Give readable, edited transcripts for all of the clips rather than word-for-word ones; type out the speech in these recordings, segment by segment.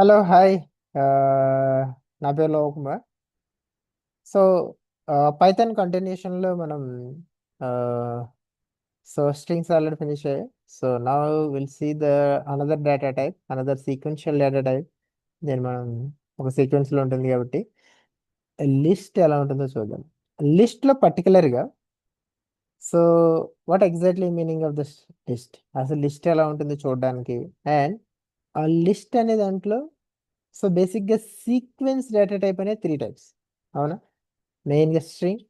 Hello hi. ఆ, నా పేరు లోకుమార్. సో పైథాన్ కంటిన్యూషన్లో మనం స్ట్రింగ్స్ ఆల్రెడీ ఫినిష్ అయ్యాయి. So now will see the another data type, another sequential data type. దీన్ని మనం ఒక సీక్వెన్స్లో ఉంటుంది కాబట్టి లిస్ట్ ఎలా ఉంటుందో చూద్దాం. లిస్ట్లో పర్టికులర్గా so what exactly meaning of the list, అసలు లిస్ట్ ఎలా ఉంటుందో చూడడానికి. అండ్ ఆ లిస్ట్ అనే దాంట్లో సో బేసిక్గా సీక్వెన్స్ డేటా టైప్ అనే త్రీ టైప్స్, అవునా? మెయిన్గా string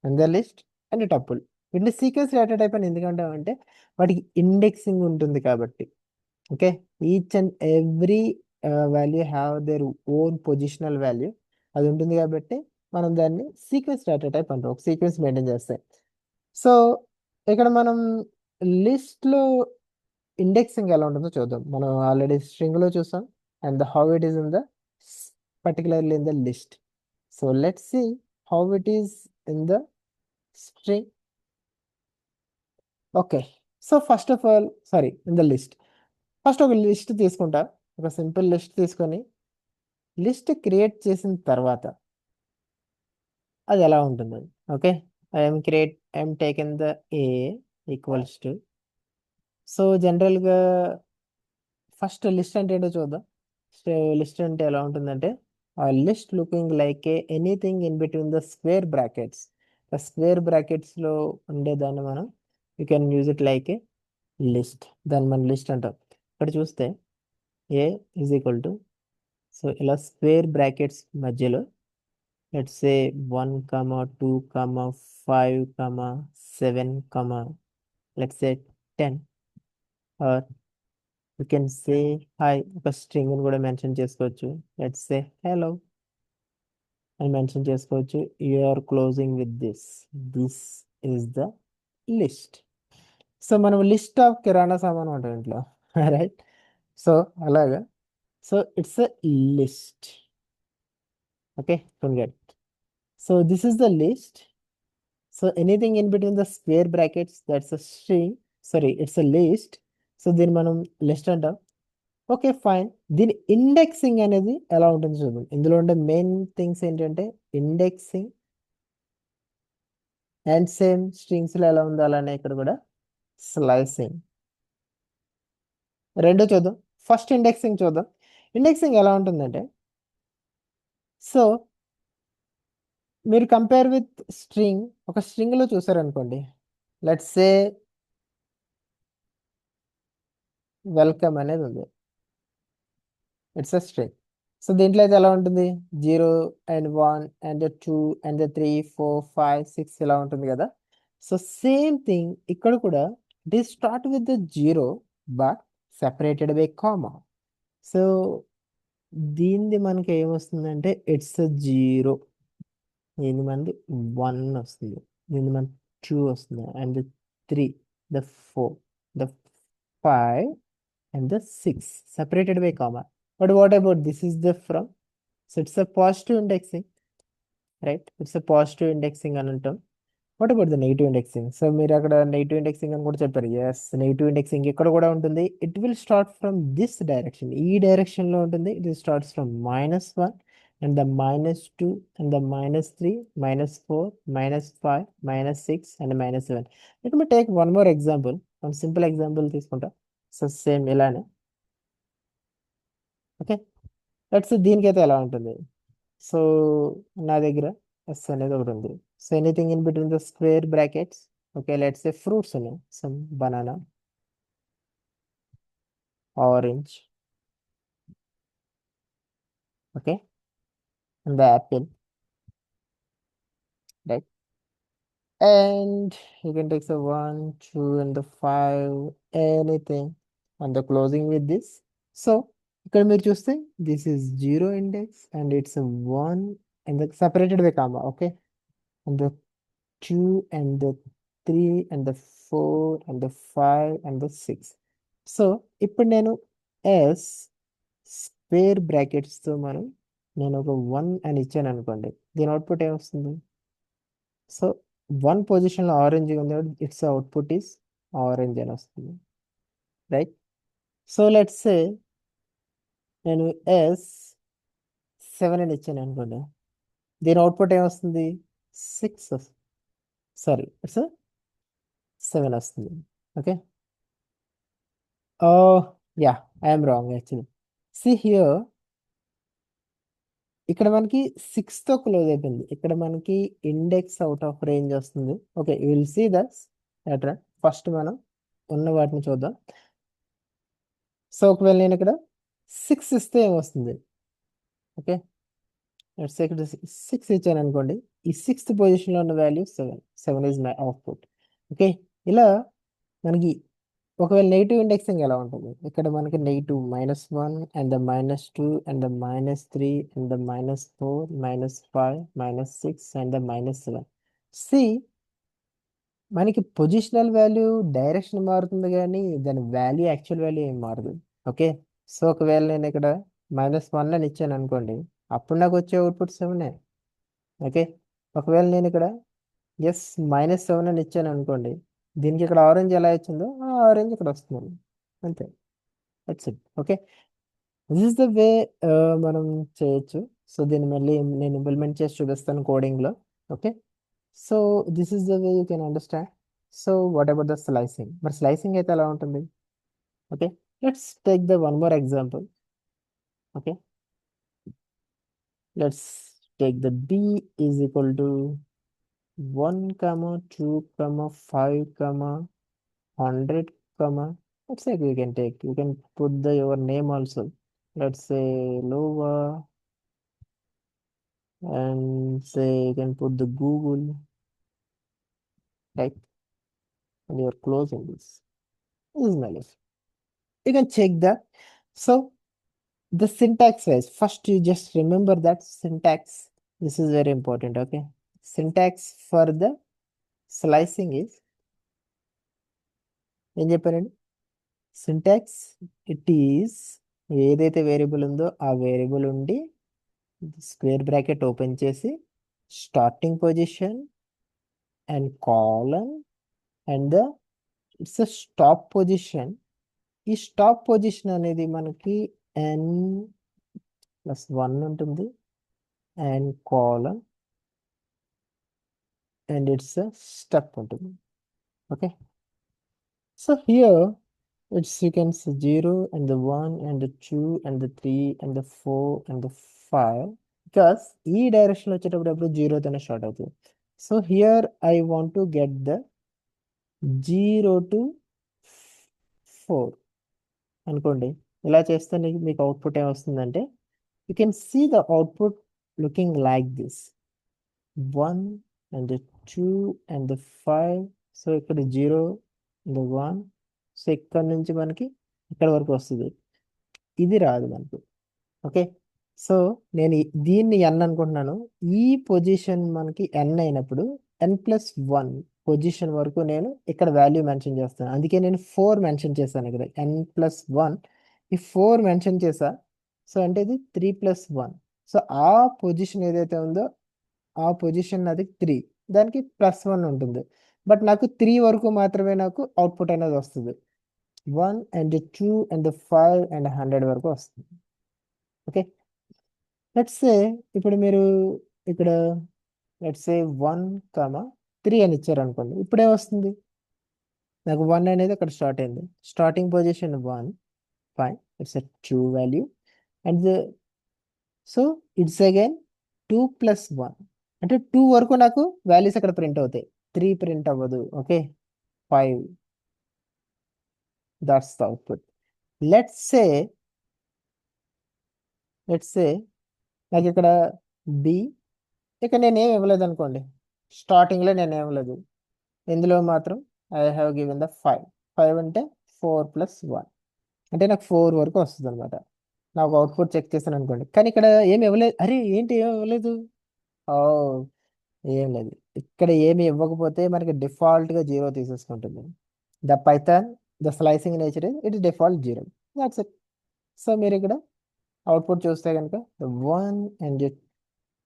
and the list and tuple. వీటిని సీక్వెన్స్ డేటా టైప్ అని ఎందుకంటామంటే వాటికి ఇండెక్సింగ్ ఉంటుంది కాబట్టి. Okay, each and every value have their own positional value, అది ఉంటుంది కాబట్టి మనం దాన్ని సీక్వెన్స్ డేటా టైప్ అంటాం. ఒక సీక్వెన్స్ మెయింటైన్ చేస్తాయి. సో ఇక్కడ మనం లిస్ట్లో ఇండెక్సింగ్ ఎలా ఉంటుందో చూద్దాం. మనం ఆల్రెడీ స్ట్రింగ్లో చూసాం and how it is in the particularly in the list. So let's see how it is in the string. Okay, so first of all sorry in the list. First ఒక list తీసుకుంటా, ఒక simple list తీసుకొని list create చేసిన తర్వాత అది ఎలా ఉంటుంది. Okay, I'm taken the A equals to. So జనరల్గా ఫస్ట్ లిస్ట్ అంటే ఏంటో చూద్దాం. సో లిస్ట్ అంటే ఎలా ఉంటుందంటే ఆ list looking like A anything in between the square brackets. Square బ్రాకెట్స్లో ఉండేదాన్ని మనం you can use it like a list. దాన్ని మనం లిస్ట్ అంటాం. ఇక్కడ చూస్తే a is equal to, so ఇలా స్క్వేర్ బ్రాకెట్స్ మధ్యలో let's say 1 comma 2 comma 5 comma 7 comma let's say 10, or you can say hi. ఒక స్ట్రింగ్ కూడా మెన్షన్ చేసుకోవచ్చు. లెట్స్ సే హలో అని మెన్షన్ చేసుకోవచ్చు. You are closing with this. This is the list. So మనం list of కిరాణా సామాన్ ఉంటుంది ఇంట్లో, right? So అలాగా, so it's a list. Okay, get. So this is the list. So anything in between the square brackets that's a string, sorry it's a list. So దీన్ని మనం list అంటాం. Okay fine. దీని indexing అనేది ఎలా ఉంటుంది చూద్దాం. ఇందులో ఉండే మెయిన్ థింగ్స్ ఏంటంటే ఇండెక్సింగ్ అండ్ సేమ్ స్ట్రింగ్స్లో ఎలా ఉందో అలానే ఇక్కడ కూడా స్లైసింగ్. రెండు చూద్దాం. ఫస్ట్ ఇండెక్సింగ్ చూద్దాం. ఇండెక్సింగ్ ఎలా ఉంటుందంటే సో మీరు కంపేర్ విత్ స్ట్రింగ్, ఒక స్ట్రింగ్లో చూసారనుకోండి, లెట్స్ సే వెల్కమ్ అనేది ఉంది. It's a string. సో దీంట్లో అయితే ఎలా ఉంటుంది, 0 and 1 and 2 and 3 4 5 6 ఇలా ఉంటుంది కదా. సో సేమ్ థింగ్ ఇక్కడ కూడా it is start with the 0 but separated by comma. So దీనిది మనకి ఏమొస్తుందంటే ఇట్స్ 0, దీని మనది 1 వస్తుంది, దీని మన 2 వస్తుంది, and 3, the 4, the 5 and the 6 separated by comma. But what about this is the from? So it's a positive indexing, right? It's a positive indexing అని అంటాం. What about the negative indexing? So మీరు అక్కడ negative indexing అని కూడా చెప్పారు. Yes, negative indexing ఇక్కడ కూడా ఉంటుంది. It will start from this direction, ఈ డైరెక్షన్ లో ఉంటుంది. It starts from -1 and the -2 and the -3 -4 -5 -6 and -7. Let me take one more example, one simple example తీసుకుంటా. సో సేమ్ ఇలానే. ఓకే, లెట్స్ దీనికైతే ఎలా ఉంటుంది. సో నా దగ్గర ఎస్ అనేది ఒకటి ఉంది. So anything in between the square brackets. Okay, let's say fruits ఉన్నాయి. Some banana, orange, okay, and the apple, right? And you can take so 1 2 and the 5 anything and the closing with this. So ఇక్కడ మీరు చూస్తే this is 0 index and it's 1 and separated by comma. Okay, and the 2 and the 3 and the 4 and the 5 and the 6. So ఇప్పుడు నేను yes square బ్రాకెట్స్తో నేను ఒక 1 అని ఇచ్చాను అనుకోండి, దీని అవుట్పుట్ ఏమొస్తుంది? సో 1 పొజిషన్లో ఆరెంజ్ ఉంది కాబట్టి ఇట్స్ అవుట్పుట్ ఈస్ ఆరెంజ్ అని వస్తుంది, రైట్? సో లెట్స్ సే నేను S7 అని ఇచ్చాను అనుకోండి, దీని అవుట్పుట్ ఏమొస్తుంది? 6, సారీ ఇట్స్ 7 వస్తుంది. Okay, ya, I'm wrong actually. See here, ఇక్కడ మనకి 6తో క్లోజ్ అయిపోయింది. ఇక్కడ మనకి ఇండెక్స్ అవుట్ ఆఫ్ రేంజ్ వస్తుంది. Okay, you will see that's extra. First మనం ఉన్న వాటిని చూద్దాం. సో ఒకవేళ నేను ఇక్కడ 6 ఇస్తే ఏమొస్తుంది? ఓకే, ఇక్కడ 6 ఇచ్చాను అనుకోండి, ఈ 6th పొజిషన్లో ఉన్న value 7 is my output. Okay, ఇలా మనకి ఒకవేళ నెగిటివ్ ఇండెక్సింగ్ ఎలా ఉంటుంది? ఇక్కడ మనకి negative -1 and the -2 and the -3 and the -4 -5 -6 and the -7. See, మనకి పొజిషనల్ వాల్యూ డైరెక్షన్ మారుతుంది కానీ దాని వాల్యూ యాక్చువల్ వాల్యూ ఏం మారదు. ఓకే, సో ఒకవేళ నేను ఇక్కడ -1 అని ఇచ్చాను అనుకోండి, అప్పుడు నాకు వచ్చే అవుట్పుట్ 7. ఓకే, ఒకవేళ నేను ఇక్కడ -7 అని ఇచ్చాను అనుకోండి, దీనికి ఇక్కడ ఆరెంజ్ ఎలా ఇచ్చిందో ఆ ఆరెంజ్ ఇక్కడ వస్తుంది, అంతే. That's it. Okay, this is the way మనం చేయొచ్చు. సో దీన్ని మళ్ళీ నేను ఇంప్లిమెంట్ చేసి చూపిస్తాను కోడింగ్లో. Okay, so this is the way you can understand. So what about the slicing? మరి స్లైసింగ్ అయితే ఎలా ఉంటుంది? Okay, let's take the one more example. Okay, let's take the b is equal to 1, 2, 5, 100, let's say you can put your name also. Let's say Lova, and say you can put the Google, right? And you're closing this. This is my list. You can check that. So the syntax wise, first you just remember that syntax. This is very important. Okay, syntax for the slicing is ఏం చెప్పారండి? Syntax it is, ఏదైతే variable ఉందో ఆ variable ఉండి square bracket open చేసి starting position and colon and the it's a stop position. ఈ stop position అనేది మనకి n+1 ఉంటుంది and colon and it's step ఉంటుంది. Okay, so here it's you can see 0 and the 1 and the 2 and the 3 and the 4 and the 5, because ఈ direction వచ్చేటప్పుడు 0 తోనే start అవుతుంది. So here I want to get the 0 to 4 అనుకోండి. ఇలా చేస్తే మీకు output ఏమొస్తుందంటే, you can see the output looking like this 1 and the 2 and the 5. So ఇక్కడ 0 and the 1. సో ఇక్కడ నుంచి మనకి ఇక్కడ వరకు వస్తుంది, ఇది రాదు మనకు. ఓకే, సో నేను దీన్ని n అనుకుంటున్నాను. ఈ పొజిషన్ మనకి n అయినప్పుడు n+1 పొజిషన్ వరకు నేను ఇక్కడ వాల్యూ మెన్షన్ చేస్తాను. అందుకే నేను 4 మెన్షన్ చేశాను ఇక్కడ, n+1 ఈ 4 మెన్షన్ చేసా. సో అంటే ఇది 3+1. సో ఆ పొజిషన్ ఏదైతే ఉందో ఆ పొజిషన్ అది 3, దానికి +1 ఉంటుంది. బట్ నాకు 3 వరకు మాత్రమే నాకు అవుట్పుట్ అనేది వస్తుంది. 1 and 2 and 5 and 100 వరకు వస్తుంది. ఓకే, లెట్స్ సే ఇప్పుడు మీరు ఇక్కడ లెట్స్ సే 1, 3 అని ఇచ్చారు అనుకోండి, ఇప్పుడే వస్తుంది నాకు 1 అనేది అక్కడ స్టార్ట్ అయింది. Starting position 1, fine, it's a true value. And so it's again 2+1 అంటే 2 వరకు నాకు వాల్యూస్ అక్కడ ప్రింట్ అవుతాయి, 3 ప్రింట్ అవ్వదు. Okay, 5, that's the output. Let's say నాకు ఇక్కడ బి, ఇక్కడ నేనేం ఇవ్వలేదు అనుకోండి, స్టార్టింగ్లో నేనేం ఇవ్వలేదు, ఇందులో మాత్రం ఐ హ్యావ్ గివెన్ ద 5 అంటే 4+1 అంటే నాకు 4 వరకు వస్తుంది అనమాట. నాకు అవుట్పుట్ చెక్ చేశాను అనుకోండి, కానీ ఇక్కడ ఏమి ఇవ్వలేదు. అరే ఏంటి ఏమి ఇవ్వలేదు? ఓ, ఏం లేదు. ఇక్కడ ఏమి ఇవ్వకపోతే మనకి డిఫాల్ట్గా 0 తీసేసుకుంటుంది. The Python the slicing nature it is default 0. That's it. So మీరు ఇక్కడ అవుట్పుట్ చూస్తే కనుక 1 and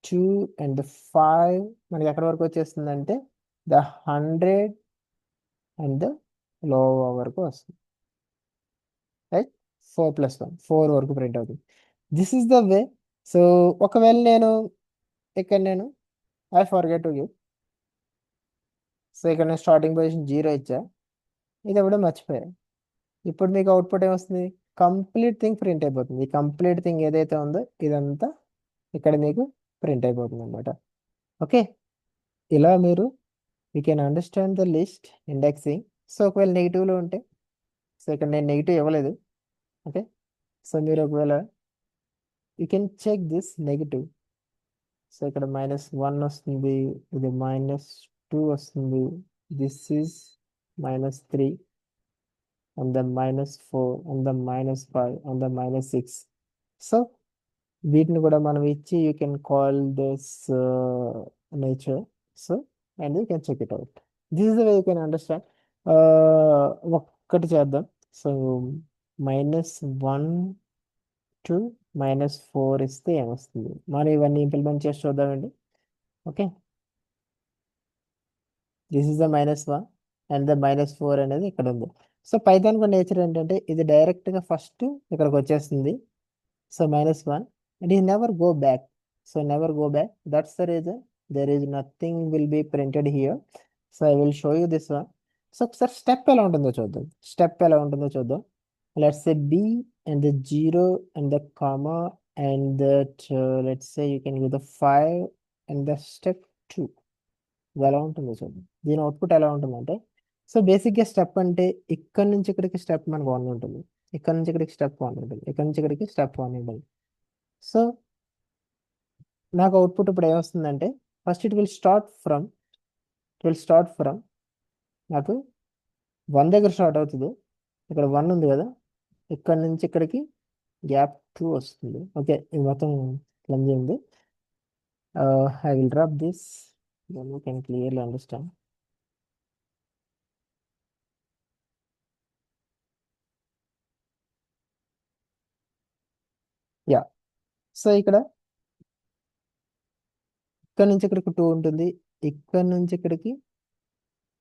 2 and 5 మనకి ఎక్కడి వరకు వచ్చేస్తుందంటే ద 100 అండ్ ద లోవర్ వరకు వస్తుంది, రైట్? 4+1 4 వరకు ప్రింట్ అవుతుంది. This is the way. So ఒకవేళ నేను ఇక్కడ నేను I forget to give. So ఇక్కడ నేను స్టార్టింగ్ పొజిషన్ 0 ఇచ్చా, ఇది కూడా మర్చిపోయా. ఇప్పుడు మీకు అవుట్పుట్ ఏమొస్తుంది? కంప్లీట్ థింగ్ ప్రింట్ అయిపోతుంది. ఈ కంప్లీట్ థింగ్ ఏదైతే ఉందో ఇదంతా ఇక్కడ మీకు ప్రింట్ అయిపోతుంది అనమాట. ఓకే, ఇలా మీరు you can understand the list indexing. So ఒకవేళ నెగిటివ్లో ఉంటే, సో ఇక్కడ నేను నెగిటివ్ ఇవ్వలేదు. ఓకే, సో మీరు ఒకవేళ you can check this negative. So ఇక్కడ -1 వస్తుంది, ఇది -2 వస్తుంది, this is -3 and then -4 and then -5 and then -6. So వీటిని కూడా మనం ఇచ్చి you can call this nature. So and you can check it out. This is the way you can understand. ఒక్కటి చేద్దాం. సో -1 టు -4 ఇస్తే ఏమొస్తుంది? మనం ఇవన్నీ ఇంప్లిమెంట్ చేసి చూద్దామండి. Okay, this is the -1 and the -4 అనేది ఇక్కడ ఉంది. సో పైథాన్ కూడా నేచర్ ఏంటంటే ఇది డైరెక్ట్గా ఫస్ట్ ఇక్కడికి వచ్చేస్తుంది. So -1 and he never go back. So never go back. That's the reason there is nothing will be printed here. So I will show you this one. So ఒకసారి step ఎలా ఉంటుందో చూద్దాం. Step ఎలా ఉంటుందో చూద్దాం. Let's say B and the 0 and the comma and that let's say you can give the 5 and the step 2. ఇది ఎలా ఉంటుందో చూద్దాం. దీని అవుట్పుట్ ఎలా ఉంటుందంటే, సో బేసిక్గా స్టెప్ అంటే ఇక్కడ నుంచి ఇక్కడికి స్టెప్ మనకు 1 ఉంటుంది, ఇక్కడ నుంచి ఇక్కడికి స్టెప్ 1 ఉంటుంది, ఇక్కడ నుంచి ఇక్కడికి స్టెప్ 1 ఉంటుంది. సో నాకు అవుట్పుట్ ఇప్పుడు ఏమొస్తుందంటే, first it will start from నాకు 1 దగ్గర స్టార్ట్ అవుతుంది. ఇక్కడ 1 ఉంది కదా, ఇక్కడ నుంచి ఇక్కడికి గ్యాప్ 2 వస్తుంది. ఓకే, ఇది మొత్తం క్లమ్జీ ఉంది. I will drop this, then you can clearly understand. Yeah, so ఇక్కడ నుంచి ఇక్కడికి 2 ఉంటుంది, ఇక్కడ నుంచి ఇక్కడికి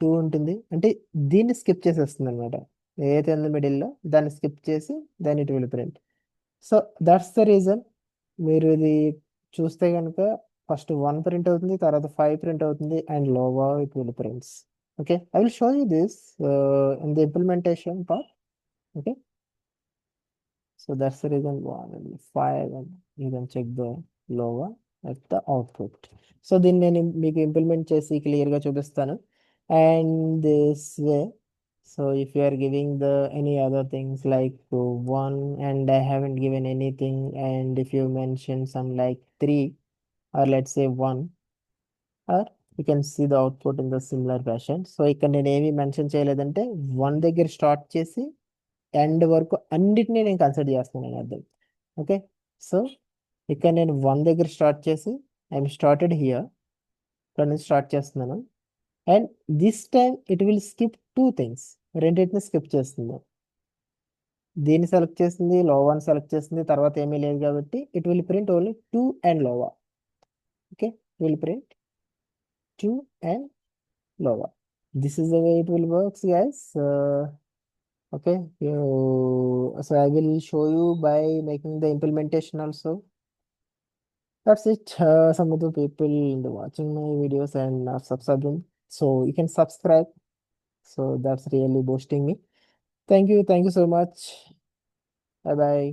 2 ఉంటుంది. అంటే దీన్ని స్కిప్ చేసేస్తుంది అనమాట. ఏదైతే ఉందో మిడిల్లో దాన్ని స్కిప్ చేసి దాన్ని ఇటు will print. So that's the reason. మీరు ఇది చూస్తే కనుక ఫస్ట్ 1 ప్రింట్ అవుతుంది, తర్వాత 5 ప్రింట్ అవుతుంది, అండ్ లోవా it will prints. Okay, I will show you this in the implementation part. Okay, so that's the reason 1 and 5 and you can check the lower at the output. So దీన్ని నేను మీకు implement చేసి క్లియర్గా చూపిస్తాను. And this way, so if you are giving the any other things like 1 and I haven't given anything, and if you mention some like 3 or let's say 1, or you can see the output in the similar fashion. So ఇక్కడ నేను ఏమి mention చేయలేదంటే 1 దగ్గర start చేసి end వరకు అన్నిటినీ నేను consider చేస్తున్నాను అర్థం. ఓకే, సో ఇక్కడ నేను 1 దగ్గర స్టార్ట్ చేసి ఐఎమ్ స్టార్టెడ్ హియర్, ఇక్కడ నుంచి స్టార్ట్ చేస్తున్నాను. And this time it will skip 2 things, రెండింటిని స్కిప్ చేస్తుంది. దీన్ని సెలెక్ట్ చేస్తుంది, లోవాని సెలెక్ట్ చేస్తుంది, తర్వాత ఏమీ లేదు కాబట్టి it will print only 2 and లోవా. ఓకే, విల్ ప్రింట్ 2 అండ్ లోవా. This is the way it will works guys. Okay, so I will show you by making the implementation also. That's it. Some of the people watching my videos and not subscribing, so you can subscribe. So that's really boosting me. Thank you so much. Bye bye.